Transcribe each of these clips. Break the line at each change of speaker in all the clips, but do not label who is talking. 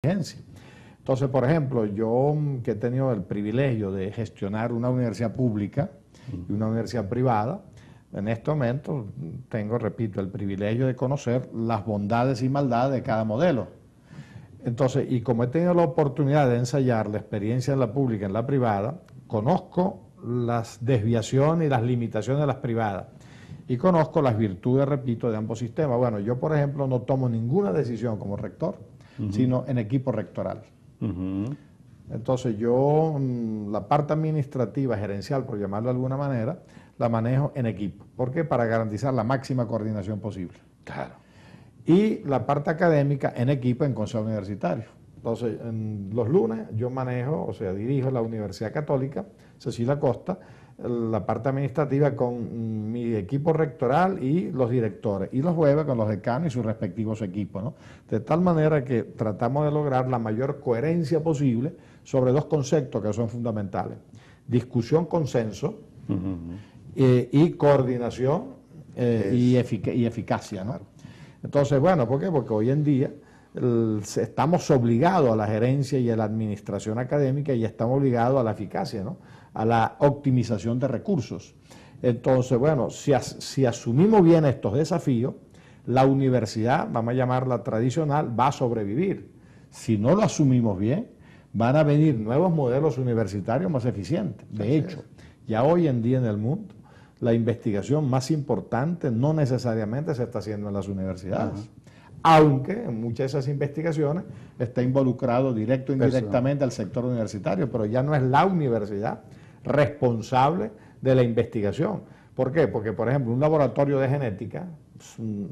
exigencia. Entonces, por ejemplo, yo que he tenido el privilegio de gestionar una universidad pública y una universidad privada, en este momento tengo, repito, el privilegio de conocer las bondades y maldades de cada modelo. Entonces, y como he tenido la oportunidad de ensayar la experiencia en la pública y en la privada, conozco las desviaciones y las limitaciones de las privadas y conozco las virtudes, repito, de ambos sistemas. Bueno, yo, por ejemplo, no tomo ninguna decisión como rector, sino en equipo rectoral. Entonces yo la parte administrativa, gerencial, por llamarlo de alguna manera, la manejo en equipo. ¿Por qué? Para garantizar la máxima coordinación posible.
Claro.
Y la parte académica en equipo en consejo universitario. Entonces, los lunes yo manejo, o sea, dirijo la Universidad Católica, Cecilia Costa, la parte administrativa con mi equipo rectoral y los directores, y los jueves con los decanos y sus respectivos equipos, ¿no? De tal manera que tratamos de lograr la mayor coherencia posible sobre dos conceptos que son fundamentales: discusión, consenso, y coordinación y eficacia, ¿no? Entonces, bueno, ¿por qué? Porque hoy en día estamos obligados a la gerencia y a la administración académica y estamos obligados a la eficacia, ¿no? A la optimización de recursos. Entonces, bueno, si asumimos bien estos desafíos, la universidad, vamos a llamarla tradicional, va a sobrevivir. Si no lo asumimos bien, van a venir nuevos modelos universitarios más eficientes. De hecho, ya hoy en día en el mundo, la investigación más importante no necesariamente se está haciendo en las universidades. Aunque en muchas de esas investigaciones está involucrado directo o indirectamente al sector universitario, pero ya no es la universidad responsable de la investigación. ¿Por qué? Porque, por ejemplo, un laboratorio de genética,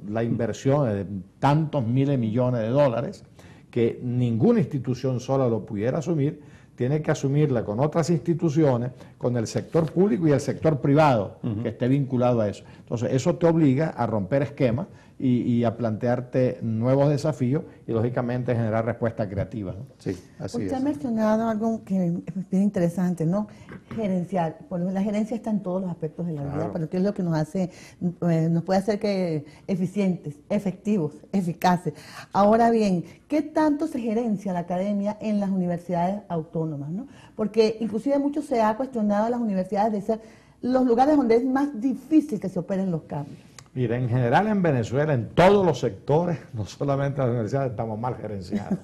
la inversión es de tantos miles de millones de dólares, que ninguna institución sola lo pudiera asumir, tiene que asumirla con otras instituciones, con el sector público y el sector privado que esté vinculado a eso. Entonces, eso te obliga a romper esquemas y a plantearte nuevos desafíos y, lógicamente, generar respuestas creativas, ¿no?
Sí, así
Usted
es.
ha mencionado algo que es bien interesante, ¿no? Gerenciar. Bueno, la gerencia está en todos los aspectos de la vida, pero ¿qué es lo que nos hace, nos puede hacer que eficientes, efectivos, eficaces? Ahora bien, ¿qué tanto se gerencia la academia en las universidades autónomas, ¿no? Porque inclusive mucho se ha cuestionado a las universidades de ser los lugares donde es más difícil que se operen los cambios.
Mira, en general en Venezuela, en todos los sectores, no solamente las universidades, estamos mal gerenciados.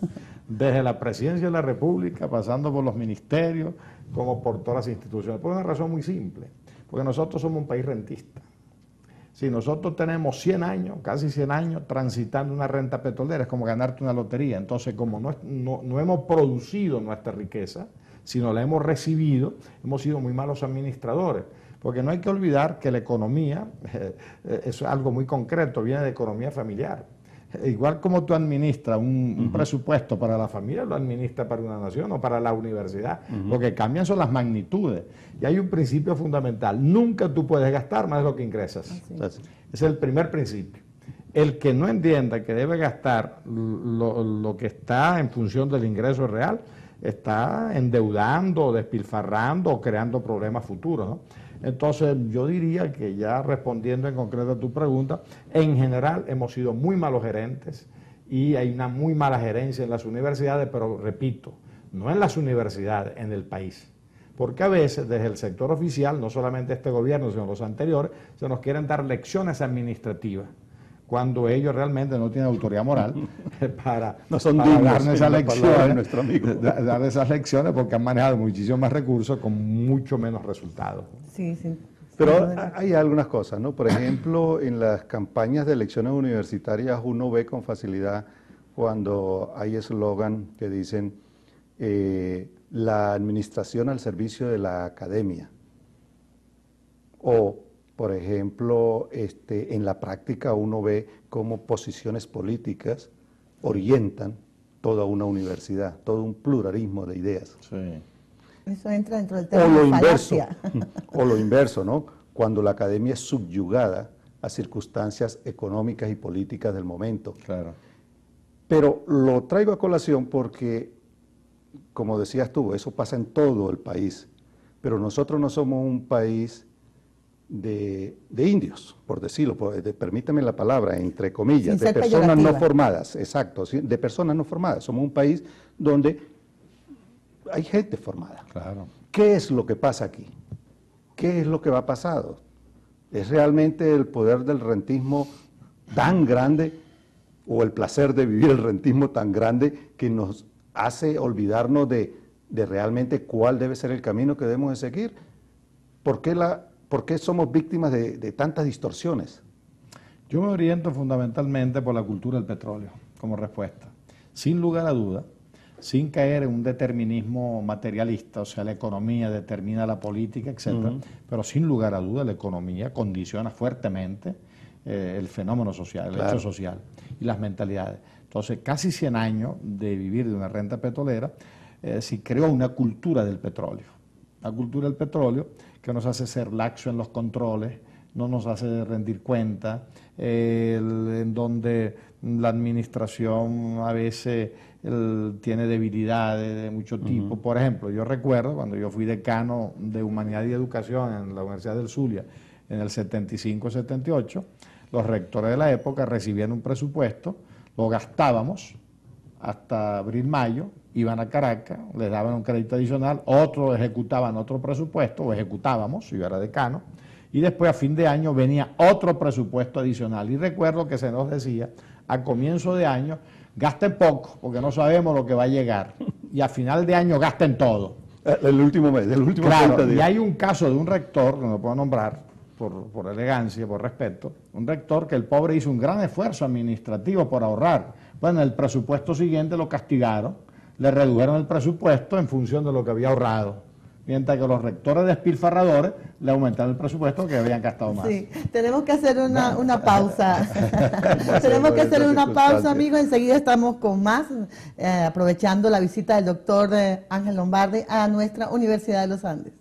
Desde la presidencia de la República, pasando por los ministerios, como por todas las instituciones. Por una razón muy simple, porque nosotros somos un país rentista. Si nosotros tenemos 100 años, casi 100 años, transitando una renta petrolera, es como ganarte una lotería. Entonces, como no hemos producido nuestra riqueza, sino la hemos recibido, hemos sido muy malos administradores. Porque no hay que olvidar que la economía, es algo muy concreto, viene de economía familiar. Igual como tú administras un presupuesto para la familia, lo administras para una nación o para la universidad. Lo que cambian son las magnitudes. Y hay un principio fundamental: nunca tú puedes gastar más de lo que ingresas. Ese es el primer principio. El que no entienda que debe gastar lo que está en función del ingreso real, está endeudando, despilfarrando o creando problemas futuros, ¿no? Entonces, yo diría que, ya respondiendo en concreto a tu pregunta, en general hemos sido muy malos gerentes y hay una muy mala gerencia en las universidades, pero repito, no en las universidades, en el país. Porque a veces desde el sector oficial, no solamente este gobierno, sino los anteriores, se nos quieren dar lecciones administrativas, cuando ellos realmente no tienen autoridad moral para darnos esas lecciones, dar esas lecciones, porque han manejado muchísimos más recursos con mucho menos resultados.
Sí, sí.
Pero hay algunas cosas, ¿no? Por ejemplo, en las campañas de elecciones universitarias uno ve con facilidad cuando hay eslogan que dicen la administración al servicio de la academia. O, por ejemplo, en la práctica uno ve cómo posiciones políticas orientan toda una universidad, todo un pluralismo de ideas.
Sí.
Eso entra dentro del tema de falacia.
O lo inverso, ¿no? Cuando la academia es subyugada a circunstancias económicas y políticas del momento.
Claro.
Pero lo traigo a colación porque, como decías tú, eso pasa en todo el país. Pero nosotros no somos un país de indios, por decirlo, permítame la palabra, entre comillas,
Sin
de
ser
personas no
peyorativa.
formadas, exacto, ¿sí? De personas no formadas. Somos un país donde hay gente formada.
Claro.
¿Qué es lo que pasa aquí? ¿Qué es lo que va pasado? ¿Es realmente el poder del rentismo tan grande o el placer de vivir el rentismo tan grande que nos hace olvidarnos de realmente cuál debe ser el camino que debemos de seguir? ¿Por qué somos víctimas de tantas distorsiones?
Yo me oriento fundamentalmente por la cultura del petróleo como respuesta. Sin lugar a duda, sin caer en un determinismo materialista, o sea, la economía determina la política, etcétera, pero sin lugar a duda la economía condiciona fuertemente el fenómeno social, el hecho social y las mentalidades. Entonces, casi 100 años de vivir de una renta petrolera, se creó una cultura del petróleo. La cultura del petróleo que nos hace ser laxo en los controles, no nos hace rendir cuenta, en donde la administración a veces tiene debilidades de mucho tipo. Por ejemplo, yo recuerdo cuando yo fui decano de Humanidad y Educación en la Universidad del Zulia en el 75-78, los rectores de la época recibían un presupuesto, lo gastábamos hasta abril-mayo, iban a Caracas, les daban un crédito adicional, otros ejecutaban otro presupuesto, o ejecutábamos, yo era decano, y después a fin de año venía otro presupuesto adicional. Y recuerdo que se nos decía, a comienzo de año, gasten poco, porque no sabemos lo que va a llegar, y a final de año gasten todo.
El último mes, del último 30
Claro,
días.
y hay un caso de un rector, que no lo puedo nombrar, por elegancia, por respeto, un rector que el pobre hizo un gran esfuerzo administrativo por ahorrar. Bueno, el presupuesto siguiente lo castigaron, le redujeron el presupuesto en función de lo que había ahorrado, mientras que los rectores despilfarradores le aumentaron el presupuesto que habían gastado más.
Sí, tenemos que hacer una pausa. Tenemos que hacer una pausa, amigos. Enseguida estamos con más, aprovechando la visita del doctor Ángel Lombardi a nuestra Universidad de los Andes.